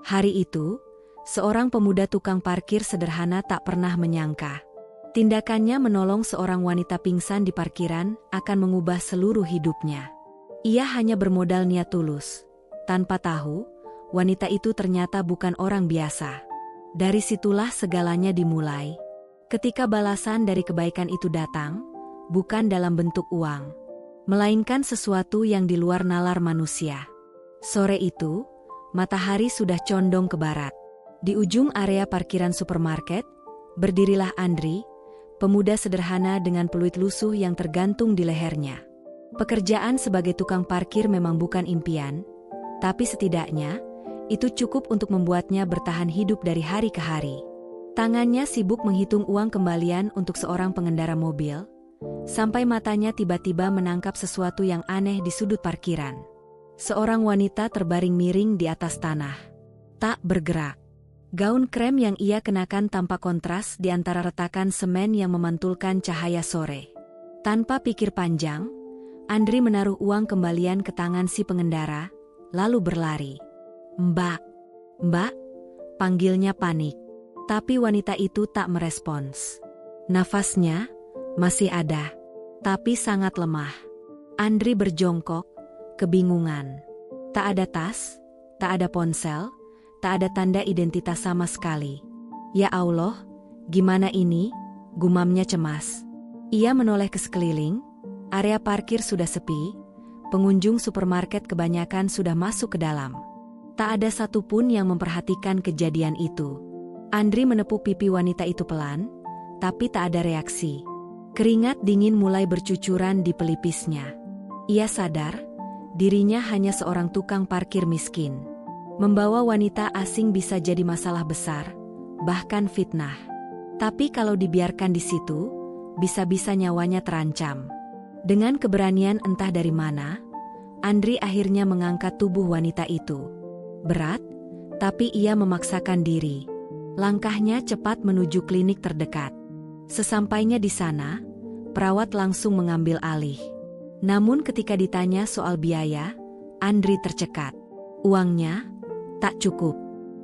Hari itu, seorang pemuda tukang parkir sederhana tak pernah menyangka. Tindakannya menolong seorang wanita pingsan di parkiran akan mengubah seluruh hidupnya. Ia hanya bermodal niat tulus. Tanpa tahu, wanita itu ternyata bukan orang biasa. Dari situlah segalanya dimulai. Ketika balasan dari kebaikan itu datang, bukan dalam bentuk uang, melainkan sesuatu yang di luar nalar manusia. Sore itu, matahari sudah condong ke barat. Di ujung area parkiran supermarket, berdirilah Andri, pemuda sederhana dengan peluit lusuh yang tergantung di lehernya. Pekerjaan sebagai tukang parkir memang bukan impian, tapi setidaknya, itu cukup untuk membuatnya bertahan hidup dari hari ke hari. Tangannya sibuk menghitung uang kembalian untuk seorang pengendara mobil, sampai matanya tiba-tiba menangkap sesuatu yang aneh di sudut parkiran. Seorang wanita terbaring miring di atas tanah, tak bergerak. Gaun krem yang ia kenakan tampak kontras di antara retakan semen yang memantulkan cahaya sore. Tanpa pikir panjang, Andri menaruh uang kembalian ke tangan si pengendara, lalu berlari. "Mbak, Mbak," panggilnya panik. Tapi wanita itu tak merespons. Nafasnya masih ada, tapi sangat lemah. Andri berjongkok, kebingungan. Tak ada tas, tak ada ponsel, tak ada tanda identitas sama sekali. "Ya Allah, gimana ini?" gumamnya cemas. Ia menoleh ke sekeliling, area parkir sudah sepi, pengunjung supermarket kebanyakan sudah masuk ke dalam. Tak ada satupun yang memperhatikan kejadian itu. Andri menepuk pipi wanita itu pelan, tapi tak ada reaksi. Keringat dingin mulai bercucuran di pelipisnya. Ia sadar, dirinya hanya seorang tukang parkir miskin. Membawa wanita asing bisa jadi masalah besar, bahkan fitnah. Tapi kalau dibiarkan di situ, bisa-bisa nyawanya terancam. Dengan keberanian entah dari mana, Andri akhirnya mengangkat tubuh wanita itu. Berat, tapi ia memaksakan diri. Langkahnya cepat menuju klinik terdekat. Sesampainya di sana, perawat langsung mengambil alih. Namun ketika ditanya soal biaya, Andri tercekat. Uangnya tak cukup.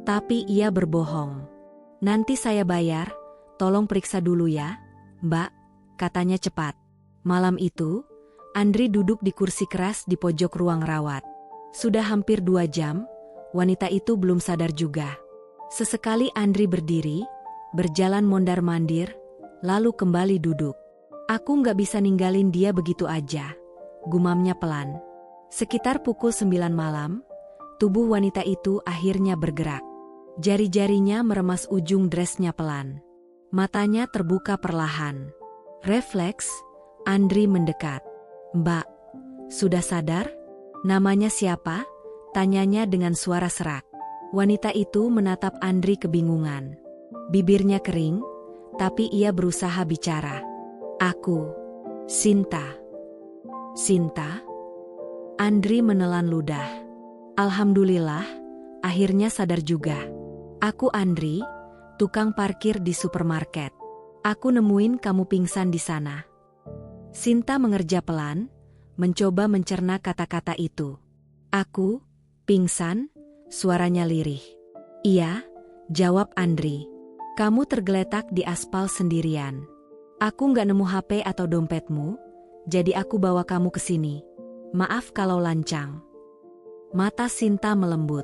Tapi ia berbohong. "Nanti saya bayar, tolong periksa dulu ya, Mbak," katanya cepat. Malam itu, Andri duduk di kursi keras di pojok ruang rawat. Sudah hampir 2 jam, wanita itu belum sadar juga. Sesekali Andri berdiri, berjalan mondar-mandir, lalu kembali duduk. "Aku nggak bisa ninggalin dia begitu aja," gumamnya pelan. Sekitar pukul 9 malam, tubuh wanita itu akhirnya bergerak. Jari-jarinya meremas ujung dressnya pelan. Matanya terbuka perlahan. Refleks, Andri mendekat. "Mbak, sudah sadar? Namanya siapa?" tanyanya dengan suara serak. Wanita itu menatap Andri kebingungan. Bibirnya kering, tapi ia berusaha bicara. "Aku, Sinta." "Sinta?" Andri menelan ludah. Alhamdulillah, akhirnya sadar juga. "Aku Andri, tukang parkir di supermarket. Aku nemuin kamu pingsan di sana." Sinta mengerja pelan, mencoba mencerna kata-kata itu. "Aku, pingsan?" Suaranya lirih. "Iya," jawab Andri. "Kamu tergeletak di aspal sendirian. Aku nggak nemu HP atau dompetmu, jadi aku bawa kamu ke sini. Maaf kalau lancang." Mata Sinta melembut.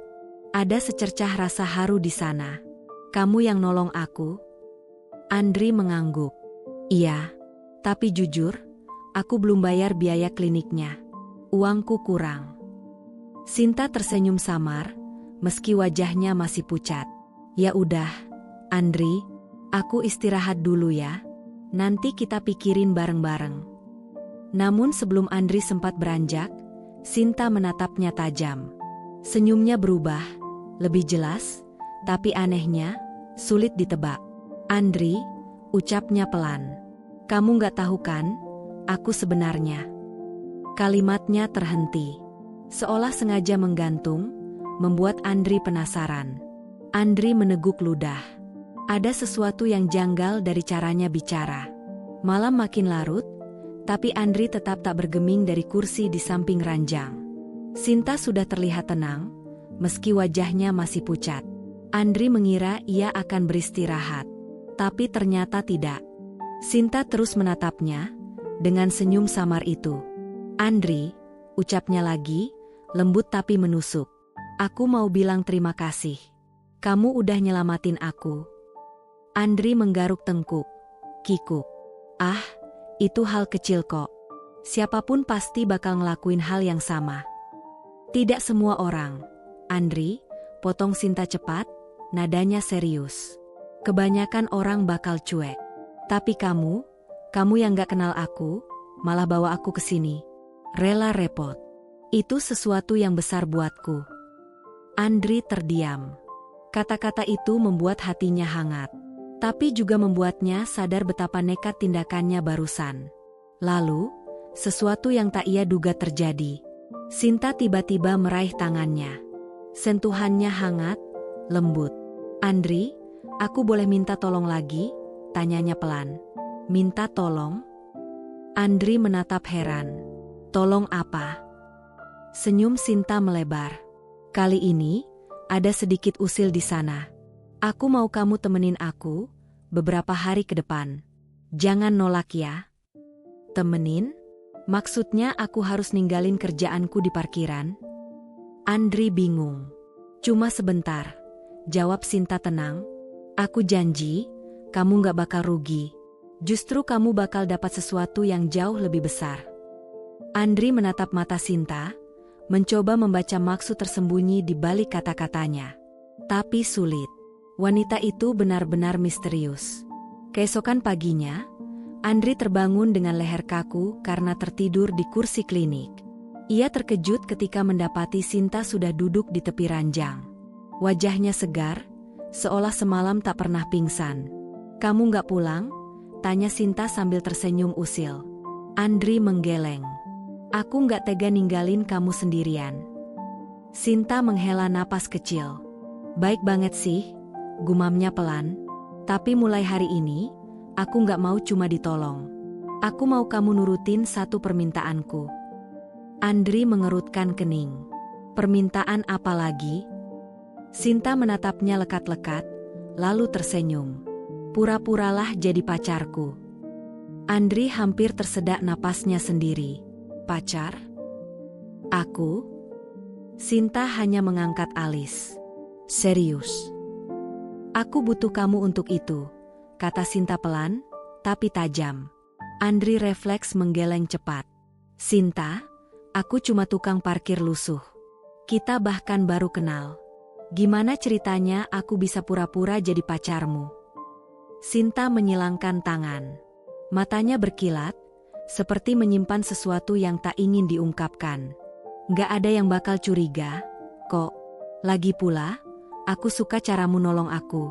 Ada secercah rasa haru di sana. "Kamu yang nolong aku?" Andri mengangguk. "Iya, tapi jujur, aku belum bayar biaya kliniknya. Uangku kurang." Sinta tersenyum samar, meski wajahnya masih pucat. "Ya udah, Andri, aku istirahat dulu ya. Nanti kita pikirin bareng-bareng." Namun sebelum Andri sempat beranjak, Sinta menatapnya tajam. Senyumnya berubah, lebih jelas, tapi anehnya, sulit ditebak. "Andri," ucapnya pelan. "Kamu nggak tahu kan, aku sebenarnya." Kalimatnya terhenti, seolah sengaja menggantung, membuat Andri penasaran. Andri meneguk ludah. Ada sesuatu yang janggal dari caranya bicara. Malam makin larut, tapi Andri tetap tak bergeming dari kursi di samping ranjang. Sinta sudah terlihat tenang, meski wajahnya masih pucat. Andri mengira ia akan beristirahat, tapi ternyata tidak. Sinta terus menatapnya, dengan senyum samar itu. "Andri," ucapnya lagi, lembut tapi menusuk. "Aku mau bilang terima kasih. Kamu udah nyelamatin aku." Andri menggaruk tengkuk, kikuk. "Ah, itu hal kecil kok. Siapapun pasti bakal ngelakuin hal yang sama." "Tidak semua orang, Andri," potong Sinta cepat, nadanya serius. "Kebanyakan orang bakal cuek. Tapi kamu yang gak kenal aku, malah bawa aku ke sini. Rela repot. Itu sesuatu yang besar buatku." Andri terdiam. Kata-kata itu membuat hatinya hangat, tapi juga membuatnya sadar betapa nekat tindakannya barusan. Lalu, sesuatu yang tak ia duga terjadi. Sinta tiba-tiba meraih tangannya. Sentuhannya hangat, lembut. "Andri, aku boleh minta tolong lagi?" tanyanya pelan. "Minta tolong?" Andri menatap heran. "Tolong apa?" Senyum Sinta melebar. "Kali ini, ada sedikit usil di sana. Aku mau kamu temenin aku beberapa hari ke depan. Jangan nolak ya." "Temenin? Maksudnya aku harus ninggalin kerjaanku di parkiran?" Andri bingung. "Cuma sebentar," jawab Sinta tenang. "Aku janji, kamu gak bakal rugi. Justru kamu bakal dapat sesuatu yang jauh lebih besar." Andri menatap mata Sinta, mencoba membaca maksud tersembunyi di balik kata-katanya. Tapi sulit. Wanita itu benar-benar misterius. Keesokan paginya, Andri terbangun dengan leher kaku karena tertidur di kursi klinik. Ia terkejut ketika mendapati Sinta sudah duduk di tepi ranjang. Wajahnya segar, seolah semalam tak pernah pingsan. "Kamu gak pulang?" tanya Sinta sambil tersenyum usil. Andri menggeleng. "Aku gak tega ninggalin kamu sendirian." Sinta menghela napas kecil. "Baik banget sih," gumamnya pelan. "Tapi mulai hari ini, aku gak mau cuma ditolong. Aku mau kamu nurutin satu permintaanku." Andri mengerutkan kening. "Permintaan apa lagi?" Sinta menatapnya lekat-lekat, lalu tersenyum. "Pura-puralah jadi pacarku." Andri hampir tersedak napasnya sendiri. "Pacar? Aku?" Sinta hanya mengangkat alis. "Serius? Aku butuh kamu untuk itu," kata Sinta pelan, tapi tajam. Andri refleks menggeleng cepat. "Sinta, aku cuma tukang parkir lusuh. Kita bahkan baru kenal. Gimana ceritanya aku bisa pura-pura jadi pacarmu?" Sinta menyilangkan tangan. Matanya berkilat, seperti menyimpan sesuatu yang tak ingin diungkapkan. "Gak ada yang bakal curiga, kok. Lagi pula, aku suka caramu nolong aku.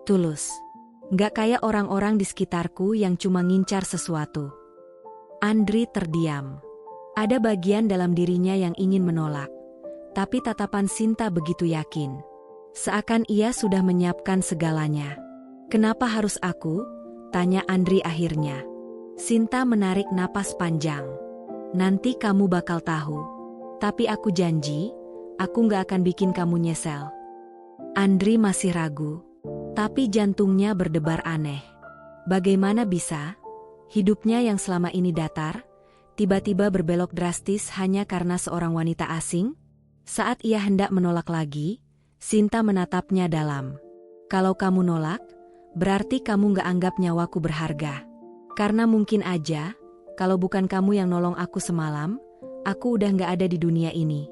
Tulus. Gak kayak orang-orang di sekitarku yang cuma ngincar sesuatu." Andri terdiam. Ada bagian dalam dirinya yang ingin menolak, tapi tatapan Sinta begitu yakin. Seakan ia sudah menyiapkan segalanya. "Kenapa harus aku?" tanya Andri akhirnya. Sinta menarik napas panjang. "Nanti kamu bakal tahu. Tapi aku janji, aku gak akan bikin kamu nyesel." Andri masih ragu, tapi jantungnya berdebar aneh. Bagaimana bisa? Hidupnya yang selama ini datar, tiba-tiba berbelok drastis hanya karena seorang wanita asing? Saat ia hendak menolak lagi, Sinta menatapnya dalam. "Kalau kamu nolak, berarti kamu gak anggap nyawaku berharga. Karena mungkin aja, kalau bukan kamu yang nolong aku semalam, aku udah gak ada di dunia ini."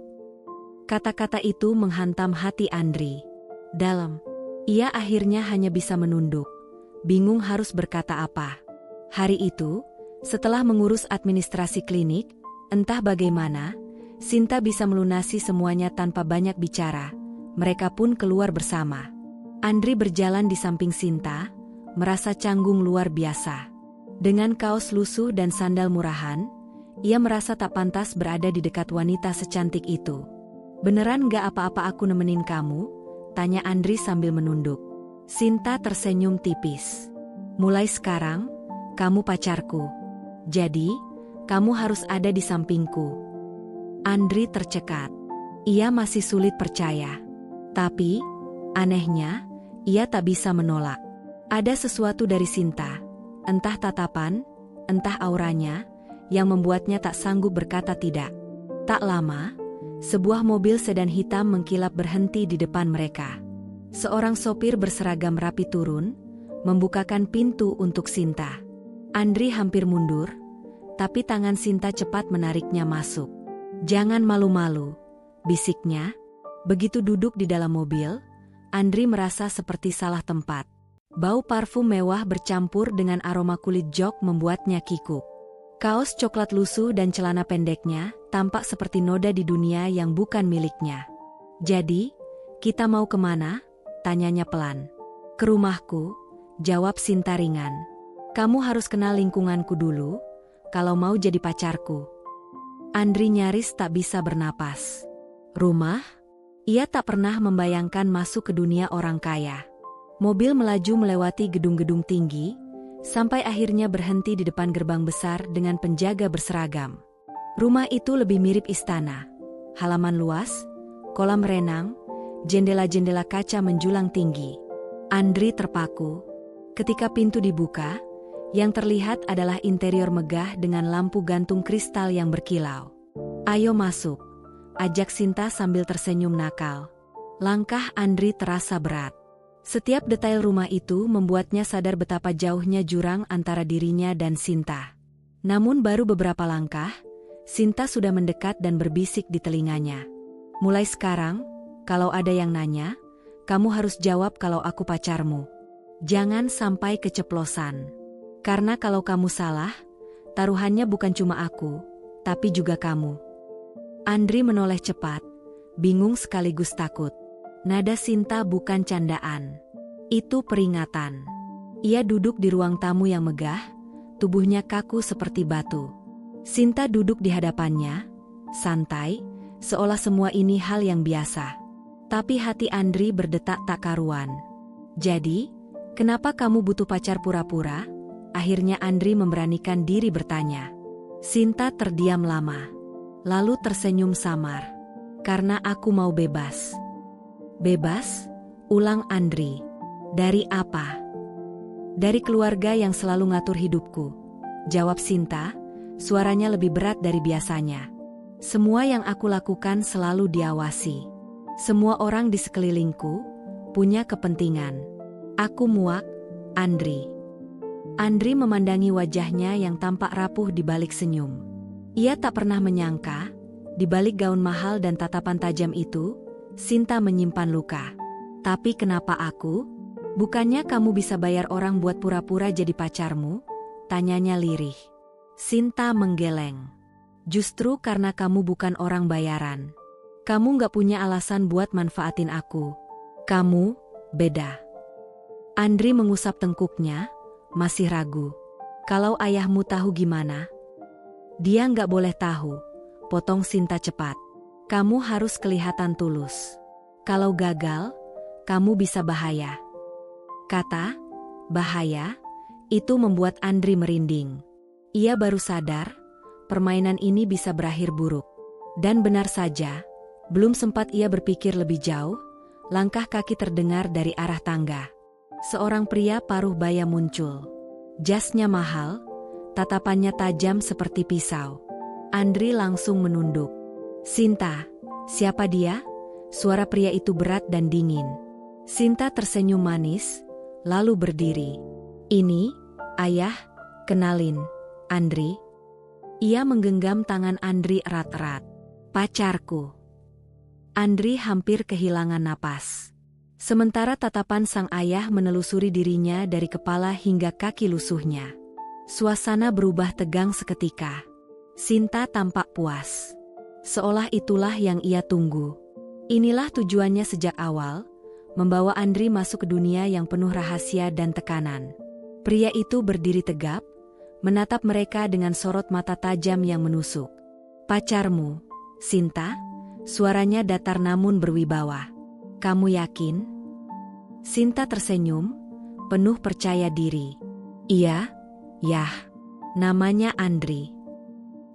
Kata-kata itu menghantam hati Andri dalam. Ia akhirnya hanya bisa menunduk, bingung harus berkata apa. Hari itu, setelah mengurus administrasi klinik, entah bagaimana, Sinta bisa melunasi semuanya tanpa banyak bicara. Mereka pun keluar bersama. Andri berjalan di samping Sinta, merasa canggung luar biasa. Dengan kaos lusuh dan sandal murahan, ia merasa tak pantas berada di dekat wanita secantik itu. "Beneran gak apa-apa aku nemenin kamu?" tanya Andri sambil menunduk. Sinta tersenyum tipis. "Mulai sekarang, kamu pacarku. Jadi, kamu harus ada di sampingku." Andri tercekat. Ia masih sulit percaya. Tapi, anehnya, ia tak bisa menolak. Ada sesuatu dari Sinta, entah tatapan, entah auranya, yang membuatnya tak sanggup berkata tidak. Tak lama, sebuah mobil sedan hitam mengkilap berhenti di depan mereka. Seorang sopir berseragam rapi turun, membukakan pintu untuk Sinta. Andri hampir mundur, tapi tangan Sinta cepat menariknya masuk. "Jangan malu-malu," bisiknya. Begitu duduk di dalam mobil, Andri merasa seperti salah tempat. Bau parfum mewah bercampur dengan aroma kulit jok membuatnya kikuk. Kaos coklat lusuh dan celana pendeknya tampak seperti noda di dunia yang bukan miliknya. "Jadi, kita mau kemana?" tanyanya pelan. "Ke rumahku," jawab Sinta ringan. "Kamu harus kenal lingkunganku dulu, kalau mau jadi pacarku." Andri nyaris tak bisa bernapas. Rumah? Ia tak pernah membayangkan masuk ke dunia orang kaya. Mobil melaju melewati gedung-gedung tinggi, sampai akhirnya berhenti di depan gerbang besar dengan penjaga berseragam. Rumah itu lebih mirip istana. Halaman luas, kolam renang, jendela-jendela kaca menjulang tinggi. Andri terpaku. Ketika pintu dibuka, yang terlihat adalah interior megah dengan lampu gantung kristal yang berkilau. "Ayo masuk," ajak Sinta sambil tersenyum nakal. Langkah Andri terasa berat. Setiap detail rumah itu membuatnya sadar betapa jauhnya jurang antara dirinya dan Sinta. Namun baru beberapa langkah, Sinta sudah mendekat dan berbisik di telinganya. "Mulai sekarang, kalau ada yang nanya, kamu harus jawab kalau aku pacarmu. Jangan sampai keceplosan. Karena kalau kamu salah, taruhannya bukan cuma aku, tapi juga kamu." Andri menoleh cepat, bingung sekaligus takut. Nada Sinta bukan candaan. Itu peringatan. Ia duduk di ruang tamu yang megah, tubuhnya kaku seperti batu. Sinta duduk di hadapannya, santai, seolah semua ini hal yang biasa. Tapi hati Andri berdetak tak karuan. "Jadi, kenapa kamu butuh pacar pura-pura?" Akhirnya Andri memberanikan diri bertanya. Sinta terdiam lama, lalu tersenyum samar. "Karena aku mau bebas." "Bebas?" ulang Andri. "Dari apa?" "Dari keluarga yang selalu ngatur hidupku," jawab Sinta, suaranya lebih berat dari biasanya. "Semua yang aku lakukan selalu diawasi. Semua orang di sekelilingku punya kepentingan." "Aku muak, Andri." Andri memandangi wajahnya yang tampak rapuh di balik senyum. Ia tak pernah menyangka, di balik gaun mahal dan tatapan tajam itu, Sinta menyimpan luka. "Tapi kenapa aku? Bukannya kamu bisa bayar orang buat pura-pura jadi pacarmu?" tanyanya lirih. Sinta menggeleng. "Justru karena kamu bukan orang bayaran. Kamu gak punya alasan buat manfaatin aku. Kamu beda." Andri mengusap tengkuknya, masih ragu. "Kalau ayahmu tahu gimana?" "Dia gak boleh tahu," potong Sinta cepat. "Kamu harus kelihatan tulus. Kalau gagal, kamu bisa bahaya." Kata bahaya itu membuat Andri merinding. Ia baru sadar, permainan ini bisa berakhir buruk. Dan benar saja, belum sempat ia berpikir lebih jauh, langkah kaki terdengar dari arah tangga. Seorang pria paruh baya muncul. Jasnya mahal, tatapannya tajam seperti pisau. Andri langsung menunduk. "Sinta, siapa dia?" Suara pria itu berat dan dingin. Sinta tersenyum manis, lalu berdiri. "Ini, ayah, kenalin, Andri." Ia menggenggam tangan Andri erat-erat. "Pacarku." Andri hampir kehilangan napas. Sementara tatapan sang ayah menelusuri dirinya dari kepala hingga kaki lusuhnya. Suasana berubah tegang seketika. Sinta tampak puas. Seolah itulah yang ia tunggu. Inilah tujuannya sejak awal, membawa Andri masuk ke dunia yang penuh rahasia dan tekanan. Pria itu berdiri tegap, menatap mereka dengan sorot mata tajam yang menusuk. "Pacarmu, Sinta?" Suaranya datar namun berwibawa. "Kamu yakin?" Sinta tersenyum, penuh percaya diri. "Iya, yah. Namanya Andri."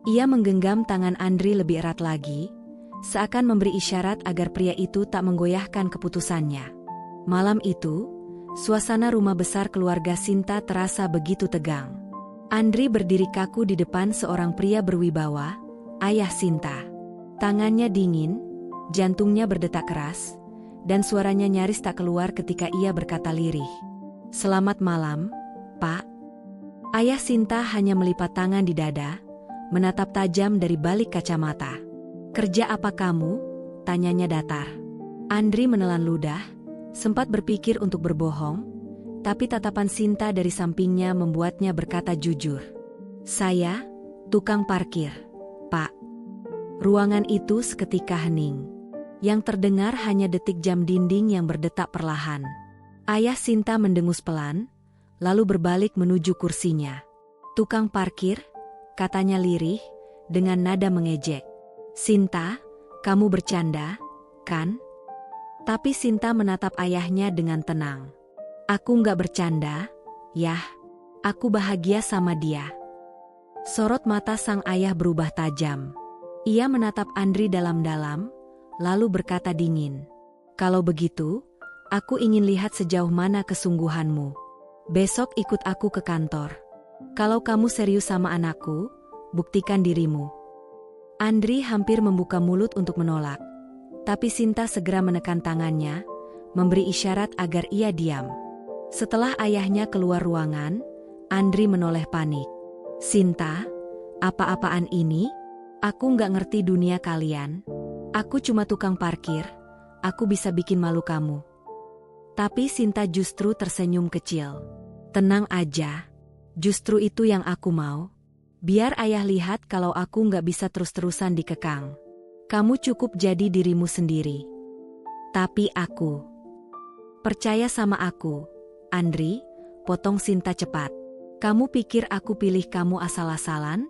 Ia menggenggam tangan Andri lebih erat lagi, seakan memberi isyarat agar pria itu tak menggoyahkan keputusannya. Malam itu, suasana rumah besar keluarga Sinta terasa begitu tegang. Andri berdiri kaku di depan seorang pria berwibawa, ayah Sinta. Tangannya dingin, jantungnya berdetak keras, dan suaranya nyaris tak keluar ketika ia berkata lirih. "Selamat malam, Pak." Ayah Sinta hanya melipat tangan di dada, menatap tajam dari balik kacamata. "Kerja apa kamu?" tanyanya datar. Andri menelan ludah, sempat berpikir untuk berbohong, tapi tatapan Sinta dari sampingnya membuatnya berkata jujur. "Saya, tukang parkir, Pak." Ruangan itu seketika hening. Yang terdengar hanya detik jam dinding yang berdetak perlahan. Ayah Sinta mendengus pelan, lalu berbalik menuju kursinya. "Tukang parkir?" katanya lirih, dengan nada mengejek. "Sinta, kamu bercanda, kan?" Tapi Sinta menatap ayahnya dengan tenang. "Aku nggak bercanda, Yah. Aku bahagia sama dia." Sorot mata sang ayah berubah tajam. Ia menatap Andri dalam-dalam, lalu berkata dingin. "Kalau begitu, aku ingin lihat sejauh mana kesungguhanmu. Besok ikut aku ke kantor. Kalau kamu serius sama anakku, buktikan dirimu." Andri hampir membuka mulut untuk menolak, tapi Sinta segera menekan tangannya, memberi isyarat agar ia diam. Setelah ayahnya keluar ruangan, Andri menoleh panik. "Sinta, apa-apaan ini? Aku nggak ngerti dunia kalian. Aku cuma tukang parkir, aku bisa bikin malu kamu." Tapi Sinta justru tersenyum kecil. "Tenang aja, justru itu yang aku mau. Biar ayah lihat kalau aku nggak bisa terus-terusan dikekang. Kamu cukup jadi dirimu sendiri. Tapi aku..." "Percaya sama aku, Andri," potong Sinta cepat. "Kamu pikir aku pilih kamu asal-asalan?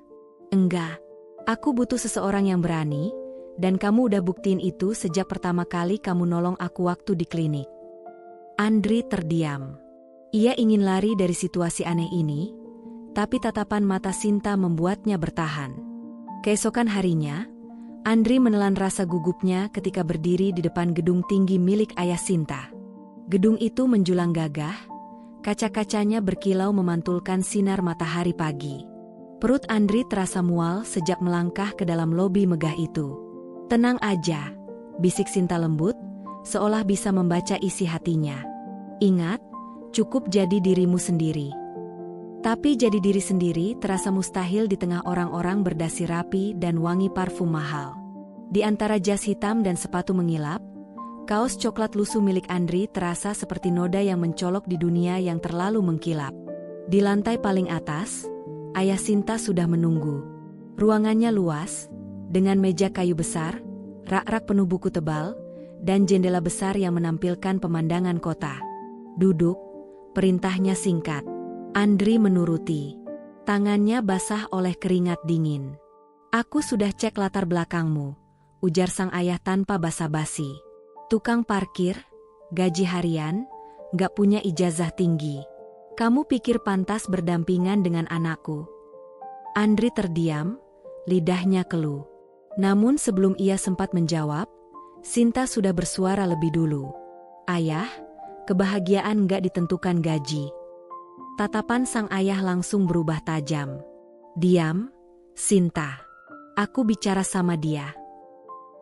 Enggak. Aku butuh seseorang yang berani, dan kamu udah buktiin itu sejak pertama kali kamu nolong aku waktu di klinik." Andri terdiam. Ia ingin lari dari situasi aneh ini, tapi tatapan mata Sinta membuatnya bertahan. Keesokan harinya, Andri menelan rasa gugupnya ketika berdiri di depan gedung tinggi milik ayah Sinta. Gedung itu menjulang gagah, kaca-kacanya berkilau memantulkan sinar matahari pagi. Perut Andri terasa mual sejak melangkah ke dalam lobi megah itu. "Tenang aja," bisik Sinta lembut, seolah bisa membaca isi hatinya. "Ingat, cukup jadi dirimu sendiri." Tapi jadi diri sendiri terasa mustahil di tengah orang-orang berdasi rapi dan wangi parfum mahal. Di antara jas hitam dan sepatu mengilap, kaos coklat lusuh milik Andri terasa seperti noda yang mencolok di dunia yang terlalu mengkilap. Di lantai paling atas, ayah Sinta sudah menunggu. Ruangannya luas, dengan meja kayu besar, rak-rak penuh buku tebal, dan jendela besar yang menampilkan pemandangan kota. "Duduk," perintahnya singkat. Andri menuruti. Tangannya basah oleh keringat dingin. "Aku sudah cek latar belakangmu," ujar sang ayah tanpa basa-basi. "Tukang parkir, gaji harian, gak punya ijazah tinggi. Kamu pikir pantas berdampingan dengan anakku?" Andri terdiam, lidahnya keluh. Namun sebelum ia sempat menjawab, Sinta sudah bersuara lebih dulu. "Ayah, kebahagiaan gak ditentukan gaji." Tatapan sang ayah langsung berubah tajam. "Diam, Sinta. Aku bicara sama dia."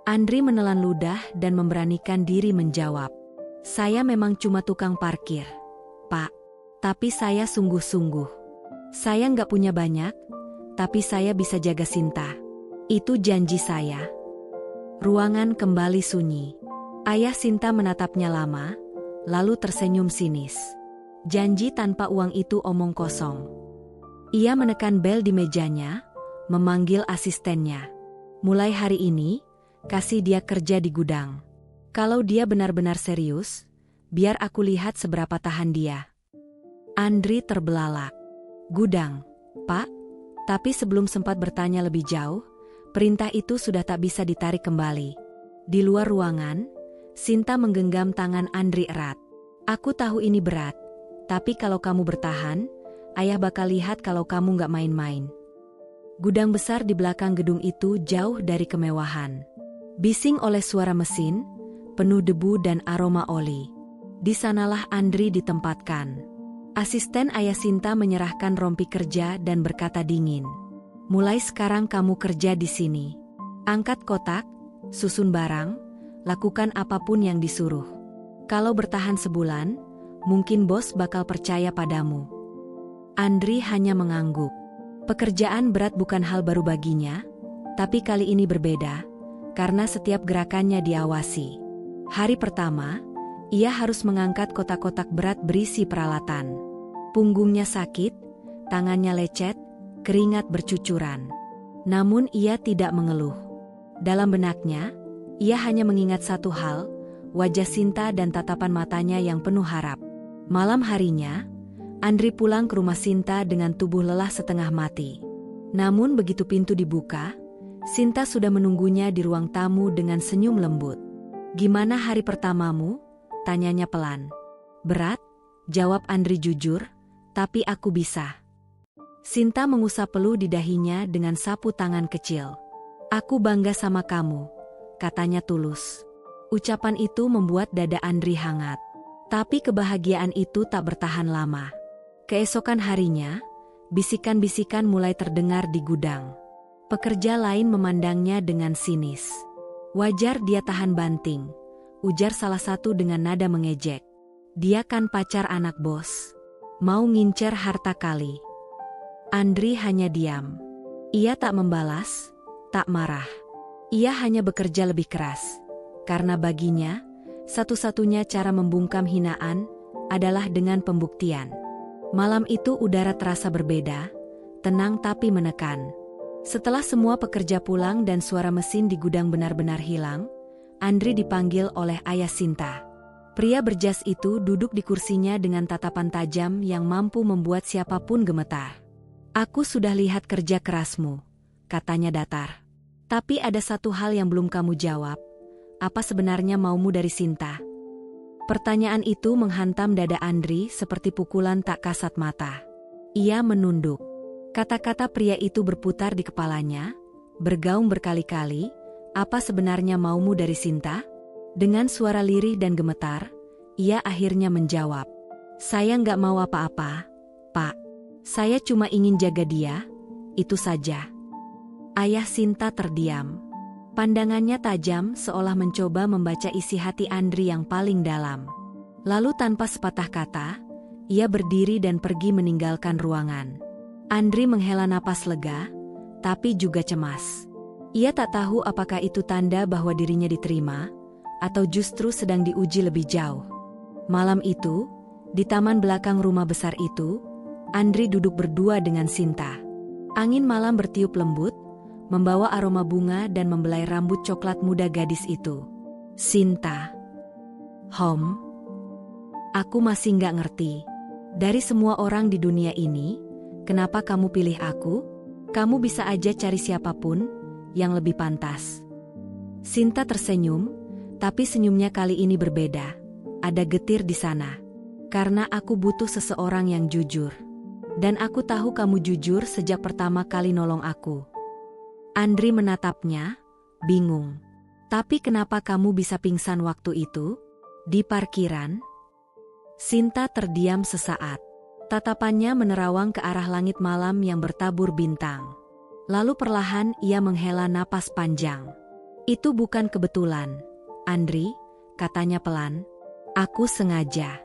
Andri menelan ludah dan memberanikan diri menjawab. "Saya memang cuma tukang parkir, Pak. Tapi saya sungguh-sungguh. Saya nggak punya banyak, tapi saya bisa jaga Sinta. Itu janji saya." Ruangan kembali sunyi. Ayah Sinta menatapnya lama, lalu tersenyum sinis. Janji tanpa uang itu omong kosong. Ia menekan bel di mejanya, memanggil asistennya. "Mulai hari ini, kasih dia kerja di gudang. Kalau dia benar-benar serius, biar aku lihat seberapa tahan dia." Andri terbelalak. "Gudang, Pak?" Tapi sebelum sempat bertanya lebih jauh, perintah itu sudah tak bisa ditarik kembali. Di luar ruangan, Sinta menggenggam tangan Andri erat. "Aku tahu ini berat, tapi kalau kamu bertahan, ayah bakal lihat kalau kamu nggak main-main." Gudang besar di belakang gedung itu jauh dari kemewahan. Bising oleh suara mesin, penuh debu dan aroma oli. Di sanalah Andri ditempatkan. Asisten ayah Sinta menyerahkan rompi kerja dan berkata dingin. Mulai sekarang kamu kerja di sini. Angkat kotak, susun barang, lakukan apapun yang disuruh. Kalau bertahan sebulan, mungkin bos bakal percaya padamu. Andri hanya mengangguk. Pekerjaan berat bukan hal baru baginya, tapi kali ini berbeda, karena setiap gerakannya diawasi. Hari pertama, ia harus mengangkat kotak-kotak berat berisi peralatan. Punggungnya sakit, tangannya lecet, keringat bercucuran. Namun ia tidak mengeluh. Dalam benaknya, ia hanya mengingat satu hal, wajah Sinta dan tatapan matanya yang penuh harap. Malam harinya, Andri pulang ke rumah Sinta dengan tubuh lelah setengah mati. Namun begitu pintu dibuka, Sinta sudah menunggunya di ruang tamu dengan senyum lembut. "Gimana hari pertamamu?" tanyanya pelan. "Berat," jawab Andri jujur, "tapi aku bisa." Sinta mengusap peluh di dahinya dengan sapu tangan kecil. "Aku bangga sama kamu," katanya tulus. Ucapan itu membuat dada Andri hangat. Tapi kebahagiaan itu tak bertahan lama. Keesokan harinya, bisikan-bisikan mulai terdengar di gudang. Pekerja lain memandangnya dengan sinis. "Wajar dia tahan banting," ujar salah satu dengan nada mengejek. "Dia kan pacar anak bos. Mau ngincer harta kali." Andri hanya diam. Ia tak membalas, tak marah. Ia hanya bekerja lebih keras. Karena baginya, satu-satunya cara membungkam hinaan adalah dengan pembuktian. Malam itu udara terasa berbeda, tenang tapi menekan. Setelah semua pekerja pulang dan suara mesin di gudang benar-benar hilang, Andri dipanggil oleh ayah Sinta. Pria berjas itu duduk di kursinya dengan tatapan tajam yang mampu membuat siapapun gemetar. "Aku sudah lihat kerja kerasmu," katanya datar. "Tapi ada satu hal yang belum kamu jawab. Apa sebenarnya maumu dari Sinta?" Pertanyaan itu menghantam dada Andri seperti pukulan tak kasat mata. Ia menunduk. Kata-kata pria itu berputar di kepalanya, bergaung berkali-kali. "Apa sebenarnya maumu dari Sinta?" Dengan suara lirih dan gemetar, ia akhirnya menjawab. "Saya nggak mau apa-apa, Pak. Saya cuma ingin jaga dia, itu saja." Ayah Sinta terdiam. Pandangannya tajam seolah mencoba membaca isi hati Andri yang paling dalam. Lalu tanpa sepatah kata, ia berdiri dan pergi meninggalkan ruangan. Andri menghela napas lega, tapi juga cemas. Ia tak tahu apakah itu tanda bahwa dirinya diterima, atau justru sedang diuji lebih jauh. Malam itu, di taman belakang rumah besar itu, Andri duduk berdua dengan Sinta. Angin malam bertiup lembut, membawa aroma bunga dan membelai rambut coklat muda gadis itu. "Sinta. Aku masih nggak ngerti. Dari semua orang di dunia ini, kenapa kamu pilih aku? Kamu bisa aja cari siapapun yang lebih pantas." Sinta tersenyum, tapi senyumnya kali ini berbeda. Ada getir di sana. "Karena aku butuh seseorang yang jujur. Dan aku tahu kamu jujur sejak pertama kali nolong aku." Andri menatapnya, bingung. "Tapi kenapa kamu bisa pingsan waktu itu? Di parkiran?" Sinta terdiam sesaat. Tatapannya menerawang ke arah langit malam yang bertabur bintang. Lalu perlahan ia menghela napas panjang. "Itu bukan kebetulan, Andri," katanya pelan. "Aku sengaja."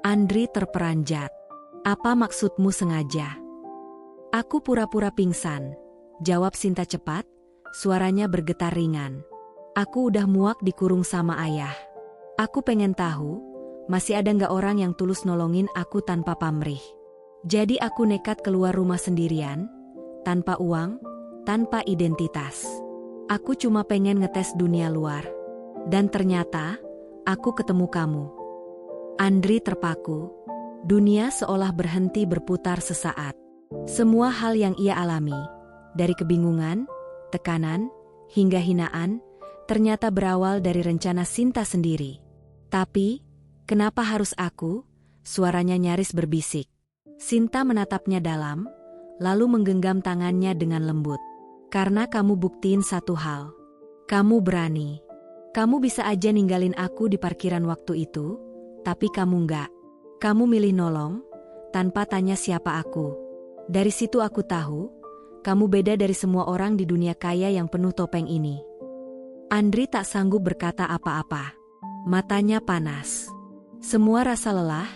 Andri terperanjat. "Apa maksudmu sengaja?" "Aku pura-pura pingsan," jawab Sinta cepat, suaranya bergetar ringan. "Aku udah muak dikurung sama ayah. Aku pengen tahu, masih ada nggak orang yang tulus nolongin aku tanpa pamrih. Jadi aku nekat keluar rumah sendirian, tanpa uang, tanpa identitas. Aku cuma pengen ngetes dunia luar. Dan ternyata, aku ketemu kamu." Andri terpaku. Dunia seolah berhenti berputar sesaat. Semua hal yang ia alami, dari kebingungan, tekanan, hingga hinaan, ternyata berawal dari rencana Sinta sendiri. "Tapi, kenapa harus aku?" Suaranya nyaris berbisik. Sinta menatapnya dalam, lalu menggenggam tangannya dengan lembut. "Karena kamu buktiin satu hal. Kamu berani. Kamu bisa aja ninggalin aku di parkiran waktu itu, tapi kamu enggak. Kamu milih nolong, tanpa tanya siapa aku. Dari situ aku tahu, kamu beda dari semua orang di dunia kaya yang penuh topeng ini. Andri tak sanggup berkata apa-apa. Matanya panas. Semua rasa lelah,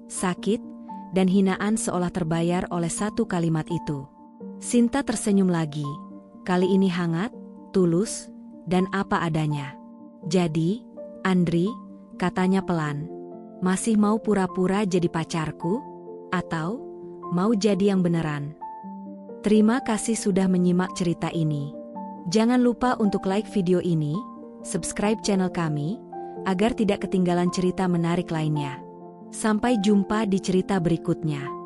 sakit, dan hinaan seolah terbayar oleh satu kalimat itu. Sinta tersenyum lagi. Kali ini hangat, tulus, dan apa adanya. Jadi, Andri, katanya pelan, masih mau pura-pura jadi pacarku? Atau mau jadi yang beneran? Terima kasih sudah menyimak cerita ini. Jangan lupa untuk like video ini, subscribe channel kami, agar tidak ketinggalan cerita menarik lainnya. Sampai jumpa di cerita berikutnya.